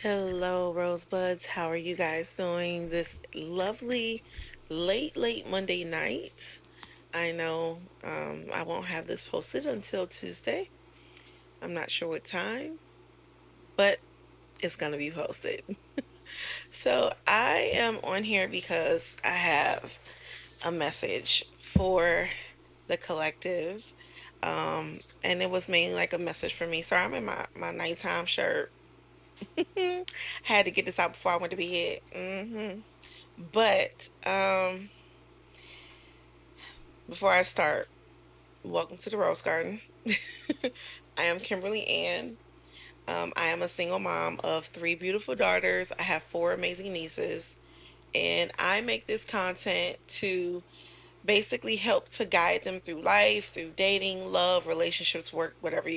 Hello, Rosebuds. How are you guys doing this lovely late Monday night? I know I won't have this posted until Tuesday. I'm not sure what time, but it's going to be posted. So I am on here because I have a message for the collective. And it was mainly like a message for me. So I'm in my nighttime shirt. Had to get this out before I went to bed. But before I start, welcome to the Rose Garden. I am Kimberly Ann. I am a single mom of three beautiful daughters. I have four amazing nieces, and I make this content to basically help to guide them through life, through dating, love, relationships, work, whatever.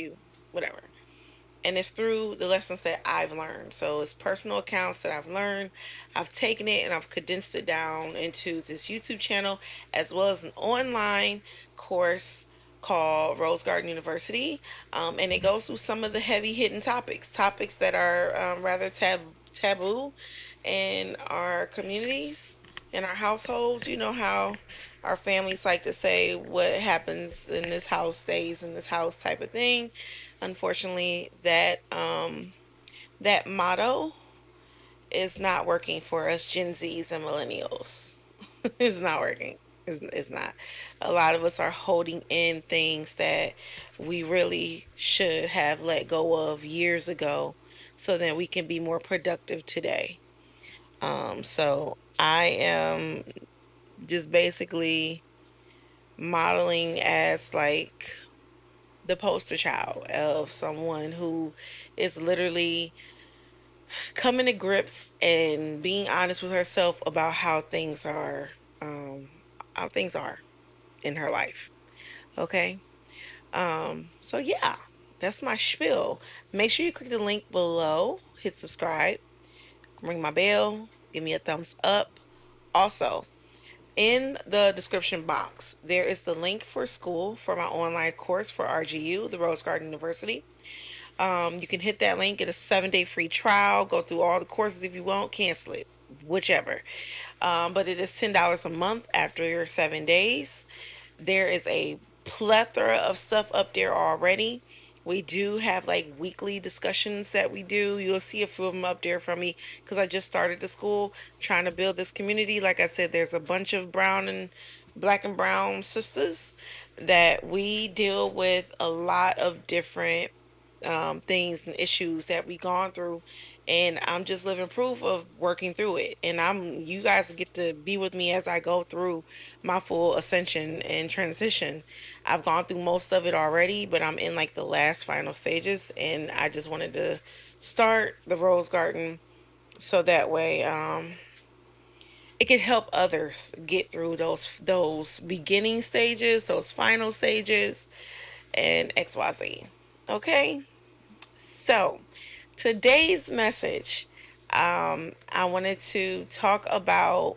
And it's through the lessons that I've learned. So it's personal accounts that I've learned. I've taken it and I've condensed it down into this YouTube channel, as well as an online course called Rose Garden University. And it goes through some of the heavy hitting topics that are rather taboo in our communities, in our households. You know how our families like to say what happens in this house stays in this house type of thing. Unfortunately, that motto is not working for us Gen Zs and millennials. It's not working. It's not. A lot of us are holding in things that we really should have let go of years ago so that we can be more productive today. So I am just basically modeling as like the poster child of someone who is literally coming to grips and being honest with herself about um, how things are in her life. Okay. So yeah, that's my spiel. Make sure you click the link below, hit subscribe, ring my bell, give me a thumbs up. Also, in the description box, there is the link for Skool for my online course for RGU, the Rose Garden University. You can hit that link, get a 7-day free trial, go through all the courses if you want, cancel it, whichever. But it is $10 a month after your 7 days. There is a plethora of stuff up there already. We do have like weekly discussions that we do. You'll see a few of them up there from me because I just started the school trying to build this community. Like I said, there's a bunch of brown and black and brown sisters that we deal with a lot of different things and issues that we gone through, and I'm just living proof of working through it. And you guys get to be with me as I go through my full ascension and transition. I've gone through most of it already, but I'm in like the last final stages, and I just wanted to start the Rose Garden so that way it can help others get through those beginning stages, those final stages, and XYZ. Okay? So, today's message, I wanted to talk about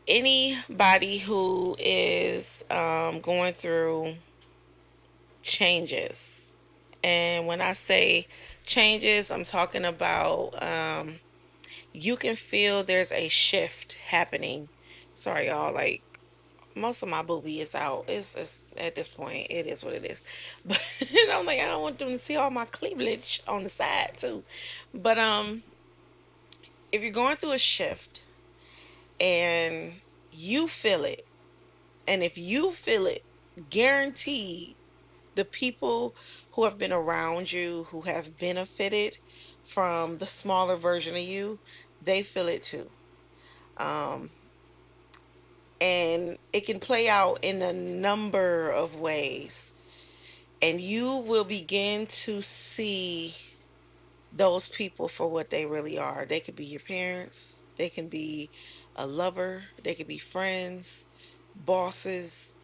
anybody who is going through changes. And when I say changes, I'm talking about you can feel there's a shift happening. Sorry, y'all. Like, most of my boobie is out. It's at this point, it is what it is. But I'm like, I don't want them to see all my cleavage on the side too. But if you're going through a shift and you feel it, and if you feel it, guaranteed the people who have been around you, who have benefited from the smaller version of you, they feel it too. Um, and it can play out in a number of ways. And you will begin to see those people for what they really are. They could be your parents, they can be a lover, they could be friends, bosses,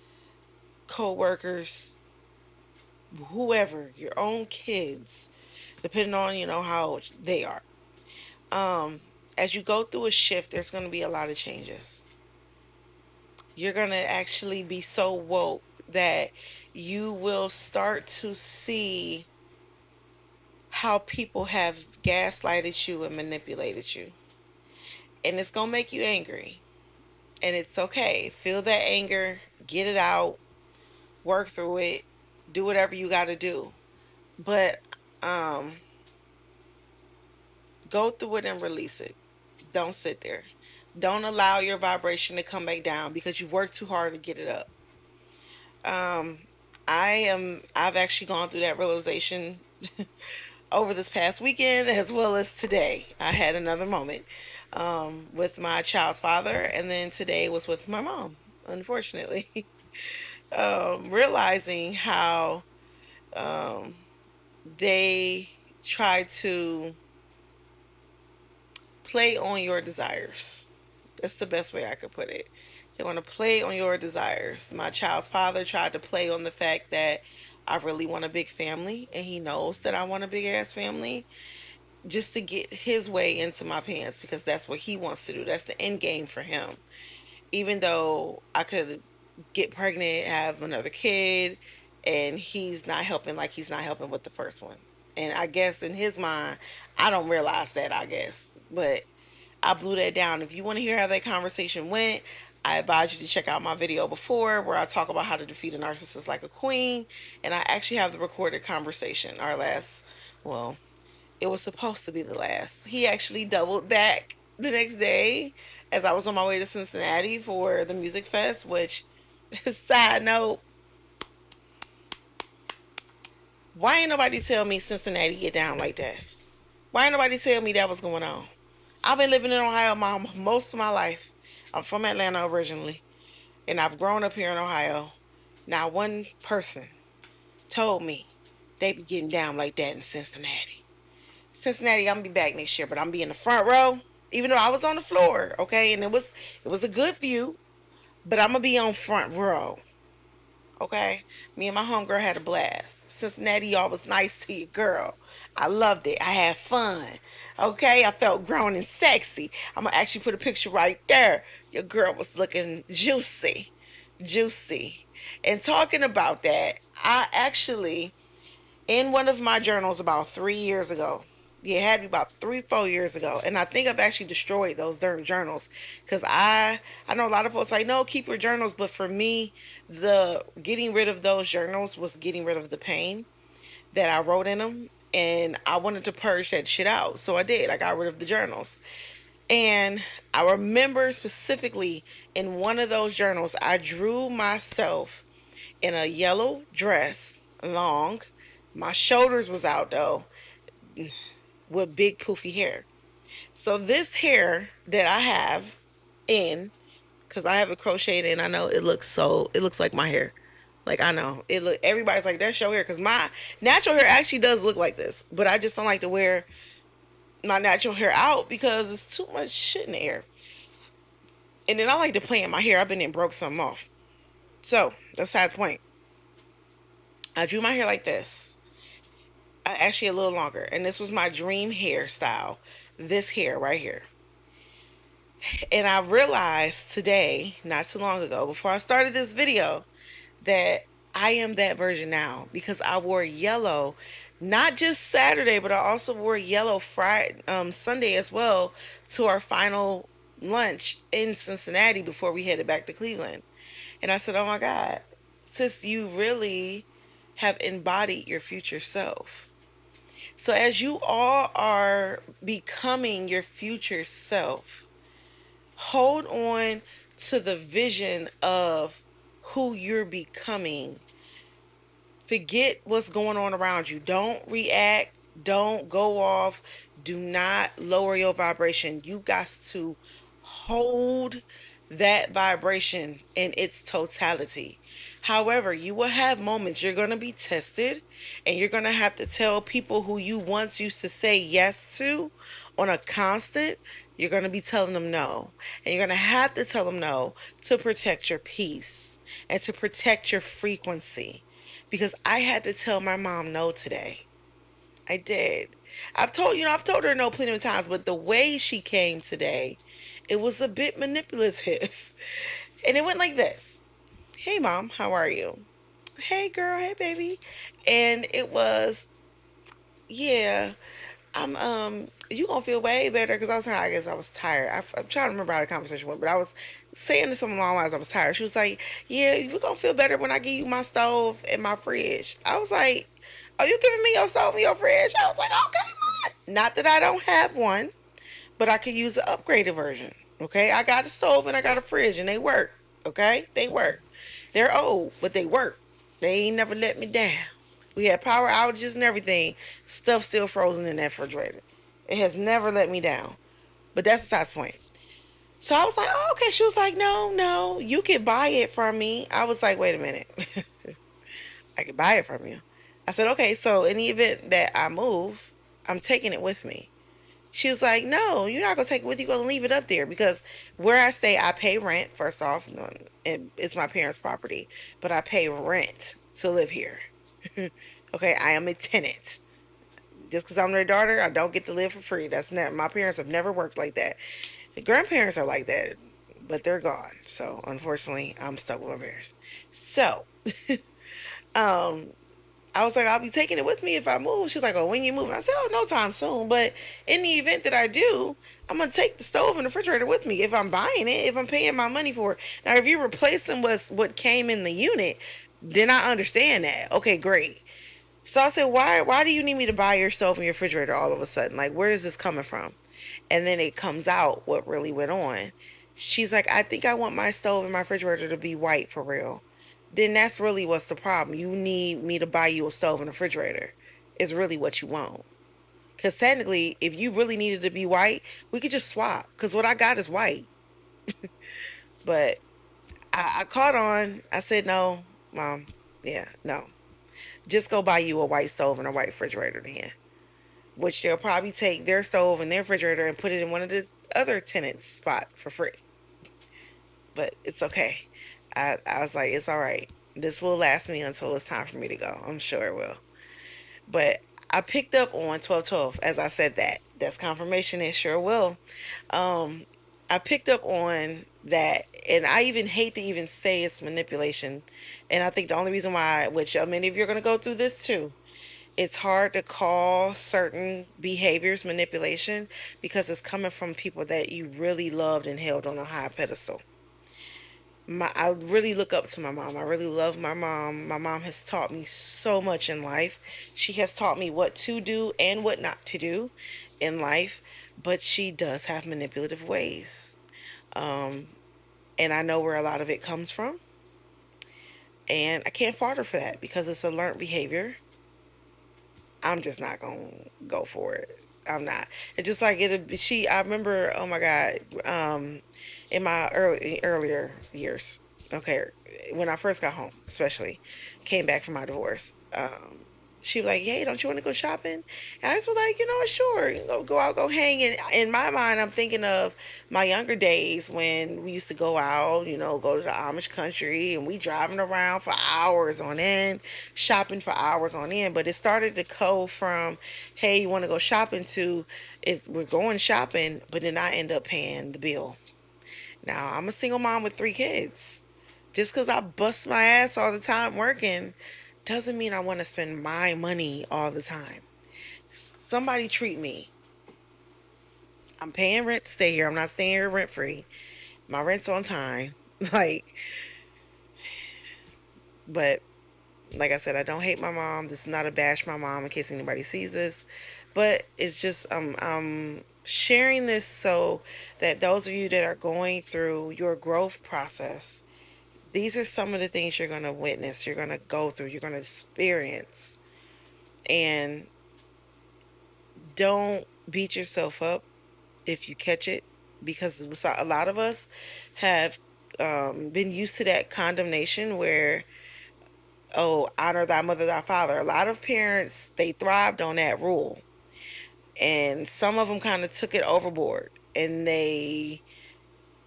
co-workers, whoever, your own kids, depending on, how they are. Um, as you go through a shift, there's going to be a lot of changes. You're going to actually be so woke that you will start to see how people have gaslighted you and manipulated you. And it's going to make you angry. And it's okay. Feel that anger, get it out, work through it, do whatever you got to do. But um go through it and release it. Don't sit there. Don't allow your vibration to come back down because you've worked too hard to get it up. Um, I've actually gone through that realization over this past weekend as well as today. I had another moment with my child's father, and then today was with my mom, unfortunately. Realizing how um, they try to play on your desires. That's the best way I could put it. They want to play on your desires. My child's father tried to play on the fact that I really want a big family, and he knows that I want a big ass family just to get his way into my pants because that's what he wants to do. That's the end game for him. Even though I could get pregnant, have another kid, and he's not helping like he's not helping with the first one. And I guess in his mind, I don't realize that, I guess. But I blew that down. If you want to hear how that conversation went, I advise you to check out my video before where I talk about how to defeat a narcissist like a queen. And I actually have the recorded conversation. Our last, well, it was supposed to be the last. He actually doubled back the next day as I was on my way to Cincinnati for the music fest, which, side note, why ain't nobody tell me Cincinnati get down like that? Why ain't nobody tell me that was going on? I've been living in Ohio most of my life. I'm from Atlanta originally, and I've grown up here in Ohio. Not one person told me they be getting down like that in Cincinnati. Cincinnati, I'm gonna be back next year, but I'm gonna be in the front row, even though I was on the floor, okay, and it was a good view, but I'm gonna be on front row, okay. Me and my homegirl had a blast. Cincinnati, y'all was nice to your girl. I loved it. I had fun. Okay, I felt grown and sexy. I'm gonna actually put a picture right there. Your girl was looking juicy, juicy. And talking about that, I actually in one of my journals about 3 years ago. Yeah, it had me about 3, 4 years ago, and I think I've actually destroyed those darn journals because I know a lot of folks like no keep your journals, but for me, the getting rid of those journals was getting rid of the pain that I wrote in them, and I wanted to purge that shit out, so I did. I got rid of the journals, and I remember specifically in one of those journals, I drew myself in a yellow dress, long. My shoulders was out though, with big poofy hair. So this hair that I have in, because I have it crocheted and I know it looks like my hair. Like I know it look. Everybody's like that's your hair because my natural hair actually does look like this, but I just don't like to wear my natural hair out because it's too much shit in the air. And then I like to play in my hair. I've been and broke something off. So that's the point. I drew my hair like this, actually a little longer, and this was my dream hairstyle. This hair right here. And I realized today, not too long ago, before I started this video, that I am that version now because I wore yellow, not just Saturday, but I also wore yellow Friday, Sunday as well to our final lunch in Cincinnati before we headed back to Cleveland. And I said, "Oh my God, sis, you really have embodied your future self." So as you all are becoming your future self, hold on to the vision of who you're becoming. Forget what's going on around you. Don't react. Don't go off. Do not lower your vibration. You got to hold that vibration in its totality. However, you will have moments you're going to be tested and you're going to have to tell people who you once used to say yes to on a constant, you're going to be telling them no. And you're going to have to tell them no to protect your peace and to protect your frequency. Because I had to tell my mom no today. I did. I've told her no plenty of times, but the way she came today, it was a bit manipulative. And it went like this. Hey mom, how are you? Hey girl, hey baby. And it was yeah, you gonna feel way better because I guess I was tired. I'm trying to remember how the conversation went, but I was saying to someone along the lines I was tired. She was like, "Yeah, you gonna feel better when I give you my stove and my fridge." I was like, "Are you giving me your stove and your fridge?" I was like, "Okay, Mom." Not that I don't have one, but I could use the upgraded version. Okay, I got a stove and I got a fridge, and they work. Okay, they work. They're old, but they work. They ain't never let me down. We had power outages and everything. Stuff still frozen in that refrigerator. It has never let me down. But that's besides the point. So I was like, oh, okay. She was like, no, no, you can buy it from me. I was like, wait a minute. I can buy it from you. I said, okay, so in the event that I move, I'm taking it with me. She was like, no, you're not going to take it with you. You're going to leave it up there because where I stay, I pay rent, first off. It's my parents' property, but I pay rent to live here. Okay, I am a tenant. Just because I'm their daughter, I don't get to live for free. That's not, my parents have never worked like that. The grandparents are like that, but they're gone. So unfortunately, I'm stuck with my parents. So, um, I was like, I'll be taking it with me if I move. She's like, oh, when you move? I said, oh, no time soon. But in the event that I do, I'm gonna take the stove and the refrigerator with me if I'm buying it, if I'm paying my money for it. Now, if you're replacing what came in the unit, then I understand that. Okay, great. So I said, why do you need me to buy your stove and your refrigerator all of a sudden? Like, where is this coming from? And then it comes out what really went on. She's like, I think I want my stove and my refrigerator to be white for real. Then that's really what's the problem. You need me to buy you a stove and a refrigerator. Is really what you want. Because technically, if you really needed to be white, we could just swap. Because what I got is white. But I caught on. I said, no, Mom. Yeah, no. Just go buy you a white stove and a white refrigerator then. Which they'll probably take their stove and their refrigerator and put it in one of the other tenants' spot for free. But it's okay. I was like, it's all right. This will last me until it's time for me to go. I'm sure it will. But I picked up on 1212 as I said that. That's confirmation. It sure will. Um, I picked up on that, and I even hate to even say it's manipulation. And I think the only reason why, which many of you are going to go through this too, it's hard to call certain behaviors manipulation because it's coming from people that you really loved and held on a high pedestal. I really look up to my mom. I really love my mom. My mom has taught me so much in life. She has taught me what to do and what not to do in life, but she does have manipulative ways. Um, and I know where a lot of it comes from. And I can't fault her for that because it's a learned behavior. I'm just not gonna go for it. I'm not. It's just like it. She. I remember. Oh my God. In my earlier years. Okay, when I first got home, especially, came back from my divorce. She was like, "Hey, don't you want to go shopping?" And I just was like, Sure. Go out, go hang. And in my mind, I'm thinking of my younger days when we used to go out. Go to the Amish country and we driving around for hours on end, shopping for hours on end. But it started to go from, "Hey, you want to go shopping?" to, we're going shopping, but then I end up paying the bill. Now I'm a single mom with 3 kids. Just because I bust my ass all the time working doesn't mean I want to spend my money all the time. Somebody treat me. I'm paying rent to stay here. I'm not staying here rent free. My rent's on time. Like, but like I said, I don't hate my mom. This is not a bash my mom in case anybody sees this. But it's just I'm sharing this so that those of you that are going through your growth process, these are some of the things you're going to witness, you're going to go through, you're going to experience. And don't beat yourself up if you catch it because a lot of us have been used to that condemnation where, oh, honor thy mother, thy father. A lot of parents, they thrived on that rule. And some of them kind of took it overboard and they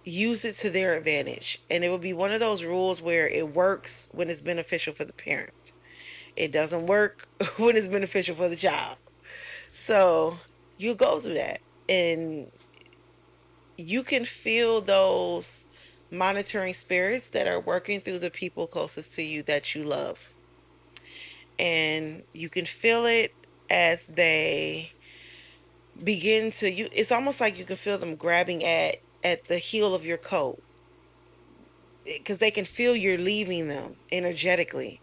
use it to their advantage. And it would be one of those rules where it works when it's beneficial for the parent. It doesn't work when it's beneficial for the child. So you go through that and you can feel those monitoring spirits that are working through the people closest to you that you love. And you can feel it as they begin to you, it's almost like you can feel them grabbing at the heel of your coat, because they can feel you're leaving them energetically.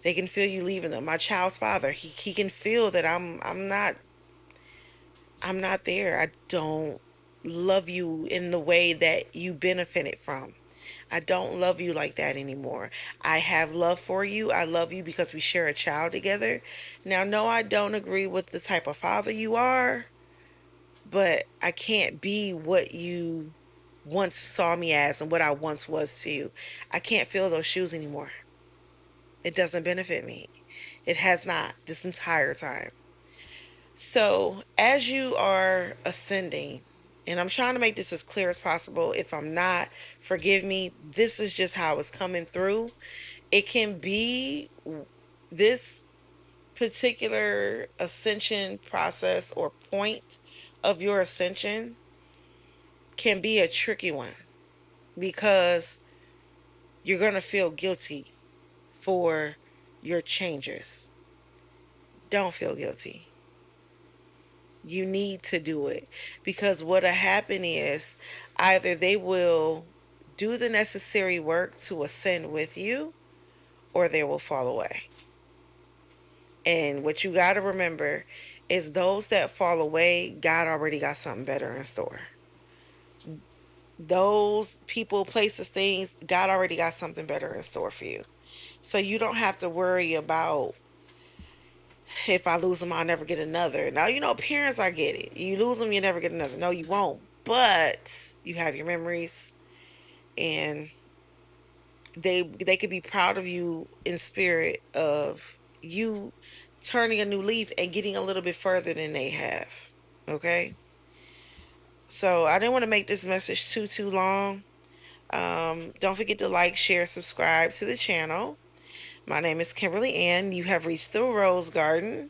They can feel you leaving them. My child's father, he can feel that I'm not there. I don't love you in the way that you benefited from. I don't love you like that anymore. I have love for you. I love you because we share a child together. Now, no, I don't agree with the type of father you are, but I can't be what you once saw me as and what I once was to you. I can't fill those shoes anymore. It doesn't benefit me. It has not this entire time. So, as you are ascending, and I'm trying to make this as clear as possible. If I'm not, forgive me. This is just how it's coming through. It can be this particular ascension process or point of your ascension can be a tricky one because you're going to feel guilty for your changes. Don't feel guilty. You need to do it because what'll happen is either they will do the necessary work to ascend with you or they will fall away. And what you got to remember is those that fall away, God already got something better in store. Those people, places, things, God already got something better in store for you. So you don't have to worry about if I lose them, I'll never get another. Now, parents, I get it. You lose them, you never get another. No, you won't. But you have your memories, and they could be proud of you in spirit of you turning a new leaf and getting a little bit further than they have. Okay? So I didn't want to make this message too long. Don't forget to like, share, subscribe to the channel. My name is Kimberly Ann. You have reached the Rose Garden.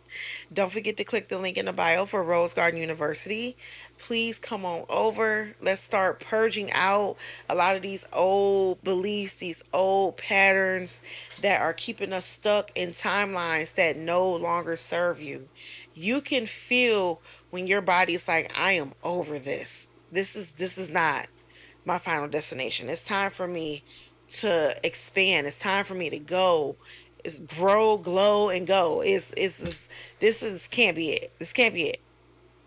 Don't forget to click the link in the bio for Rose Garden University. Please come on over. Let's start purging out a lot of these old beliefs, these old patterns that are keeping us stuck in timelines that no longer serve you. You can feel when your body's like, I am over this. This is not my final destination. It's time for me to expand. It's time for me to go. It's grow, glow, and go. This is can't be it. This can't be it.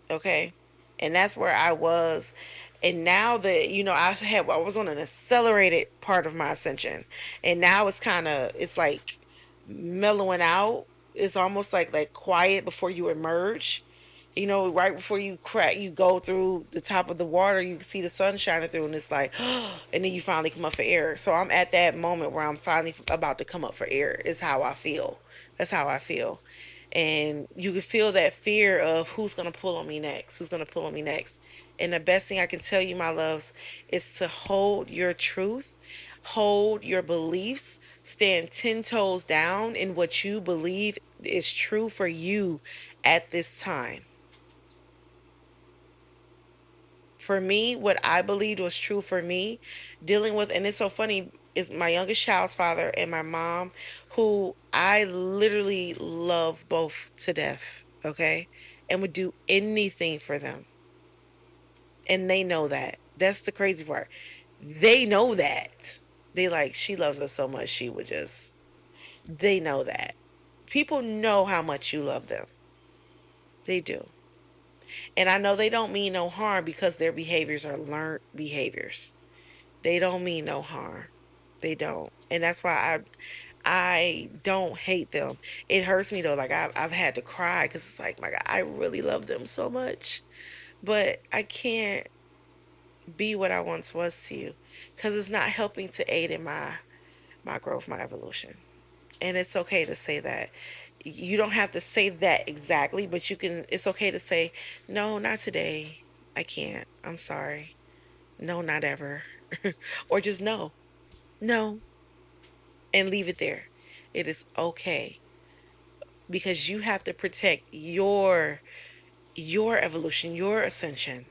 Okay, and that's where I was. And now that I was on an accelerated part of my ascension, and now it's like mellowing out. It's almost like quiet before you emerge. Right before you go through the top of the water, you can see the sun shining through, and it's like, and then you finally come up for air. So I'm at that moment where I'm finally about to come up for air. Is how I feel. That's how I feel. And you can feel that fear of who's going to pull on me next, who's going to pull on me next. And the best thing I can tell you, my loves, is to hold your truth, hold your beliefs, stand 10 toes down in what you believe is true for you at this time. For me, what I believed was true for me, dealing with, and it's so funny, is my youngest child's father and my mom, who I literally love both to death, okay? And would do anything for them. And they know that. That's the crazy part. They know that. They like, she loves us so much, she would just, they know that. People know how much you love them. They do. And I know they don't mean no harm because their behaviors are learned behaviors. They don't mean no harm. They don't. And that's why I don't hate them. It hurts me though. Like I've had to cry because it's like, my God, I really love them so much. But I can't be what I once was to you because it's not helping to aid in my growth, my evolution. And it's okay to say that. You don't have to say that exactly, but it's okay to say, no, not today. I can't. I'm sorry. No, not ever. Or just no. No, and leave it there. It is okay because you have to protect your evolution, your ascension.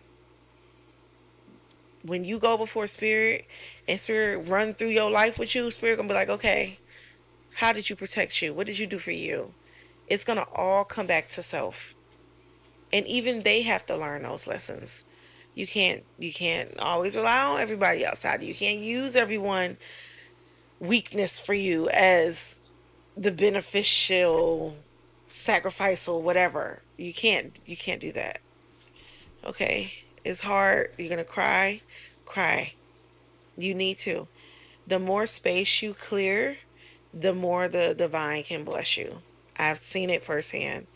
When you go before spirit and spirit run through your life with you, spirit gonna be like, okay, how did you protect you? What did you do for you? It's going to all come back to self. And even they have to learn those lessons. You can't always rely on everybody outside. You can't use everyone weakness for you as the beneficial sacrificial whatever. You can't do that. Okay? It's hard. You're going to cry. Cry. You need to. The more space you clear, the more the divine can bless you. I've seen it firsthand.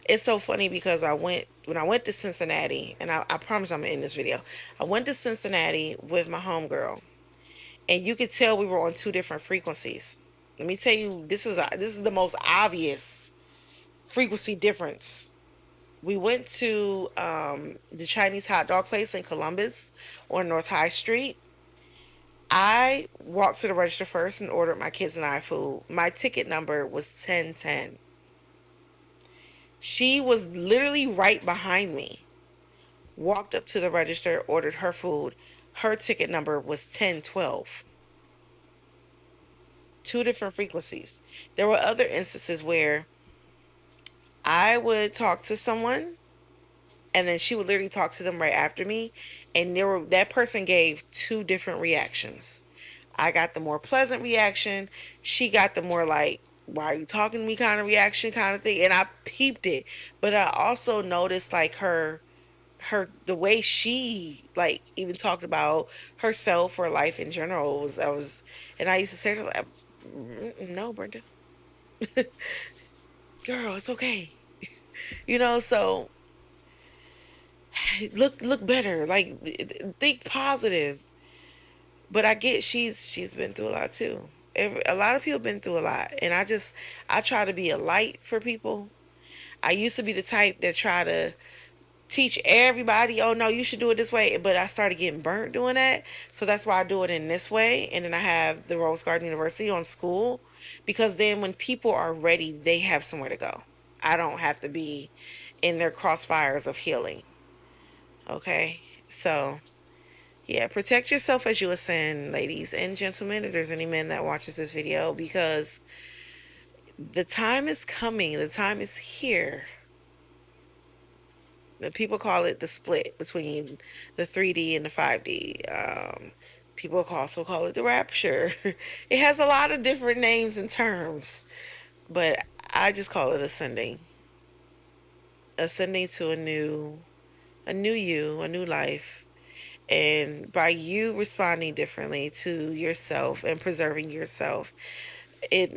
It's so funny because when I went to Cincinnati, and I promise I'm in this video. I went to Cincinnati with my homegirl, and you could tell we were on two different frequencies. Let me tell you, this is the most obvious frequency difference. We went to the Chinese hot dog place in Columbus on North High Street. I walked to the register first and ordered my kids and I food. My ticket number was 1010. She was literally right behind me. Walked up to the register, ordered her food. Her ticket number was 1012. Two different frequencies. There were other instances where I would talk to someone and then she would literally talk to them right after me, and that person gave two different reactions. I got the more pleasant reaction. She got the more like, why are you talking to me kind of reaction kind of thing. And I peeped it. But I also noticed like the way she like even talked about herself or life in general was I was and I used to say to her like, no, Brenda. Girl, it's okay. So look better. Like think positive. But I get she's been through a lot too. A lot of people been through a lot, and I try to be a light for people. I used to be the type that try to teach everybody, oh no, you should do it this way, but I started getting burnt doing that. So that's why I do it in this way, and then I have the Rose Garden University on Skool, because then when people are ready, they have somewhere to go. I don't have to be in their crossfires of healing. Okay, so yeah, protect yourself as you ascend, ladies and gentlemen, if there's any men that watches this video, because the time is coming, the time is here. The people call it the split between the 3D and the 5D. People also call it the rapture. It has a lot of different names and terms, but I just call it ascending. Ascending to a new you, a new life. And by you responding differently to yourself and preserving yourself, it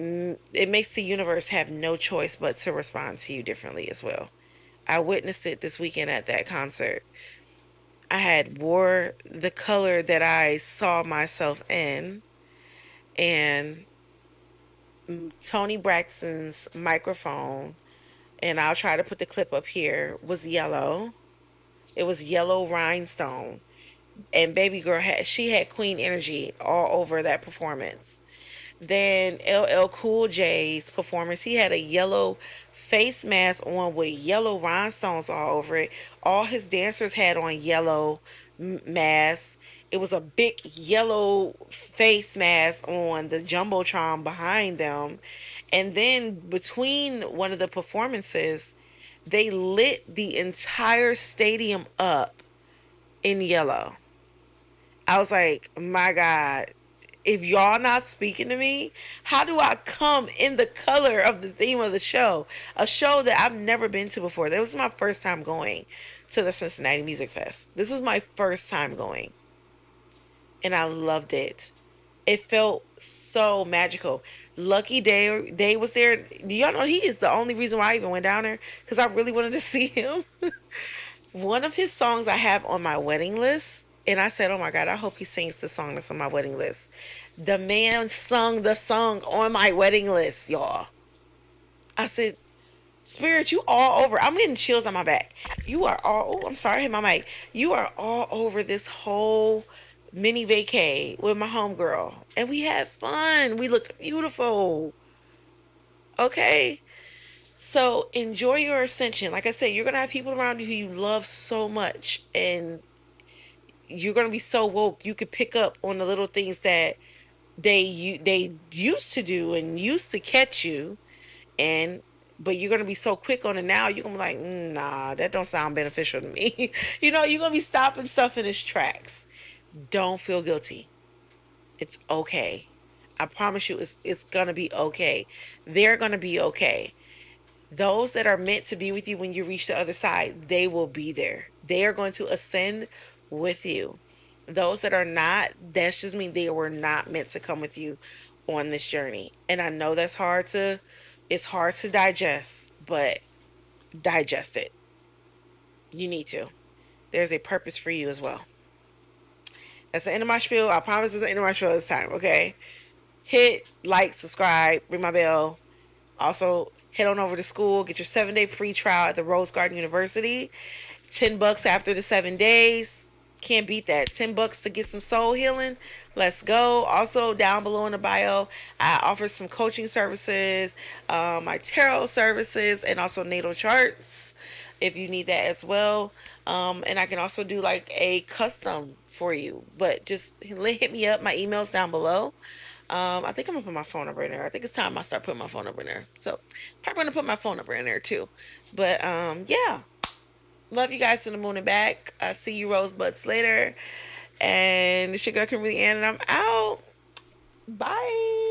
makes the universe have no choice but to respond to you differently as well. I witnessed it this weekend at that concert. I had wore the color that I saw myself in, and Tony Braxton's microphone, and I'll try to put the clip up here, was yellow. It was yellow rhinestone. And baby girl she had queen energy all over that performance. Then LL Cool J's performance, he had a yellow face mask on with yellow rhinestones all over it. All his dancers had on yellow masks. It was a big yellow face mask on the jumbotron behind them. And then between one of the performances, they lit the entire stadium up in yellow. I was like, my God, if y'all not speaking to me, how do I come in the color of the theme of the show? A show that I've never been to before. That was my first time going to the Cincinnati Music Fest. This was my first time going, and I loved it. It felt so magical. Lucky Day was there. Do y'all know he is the only reason why I even went down there? Because I really wanted to see him. One of his songs I have on my wedding list, and I said, oh my God, I hope he sings the song that's on my wedding list. The man sung the song on my wedding list, y'all. I said, Spirit, you all over. I'm getting chills on my back. You are all, oh, I'm sorry, I hit my mic. You are all over this whole mini vacay with my homegirl. And we had fun. We looked beautiful. Okay? So enjoy your ascension. Like I said, you're going to have people around you who you love so much. And you're going to be so woke. You could pick up on the little things that they used to do and used to catch you, And but you're gonna be so quick on it now, you're gonna be like, nah, that don't sound beneficial to me. You're gonna be stopping stuff in its tracks. Don't feel guilty. It's okay. I promise you, it's gonna be okay. They're gonna be okay. Those that are meant to be with you when you reach the other side, they will be there. They are going to ascend with you. Those that are not, that's just mean they were not meant to come with you on this journey. And I know it's hard to digest, but digest it. You need to. There's a purpose for you as well. That's the end of my spiel. I promise it's the end of my spiel this time, okay? Hit like, subscribe, ring my bell. Also, head on over to Skool, get your 7-day free trial at the Rose Garden University. $10 after the 7 days. Can't beat that. $10 to get some soul healing. Let's go. Also, down below in the bio, I offer some coaching services, my tarot services, and also natal charts if you need that as well. And I can also do like a custom for you. But just hit me up. My email's down below. I think I'm gonna put my phone number in there. I think it's time I start putting my phone number in there. So probably gonna put my phone number in there too. But yeah. Love you guys to the moon and back. I see you rosebuds later. And it's your girl Kimberly Ann, and I'm out. Bye.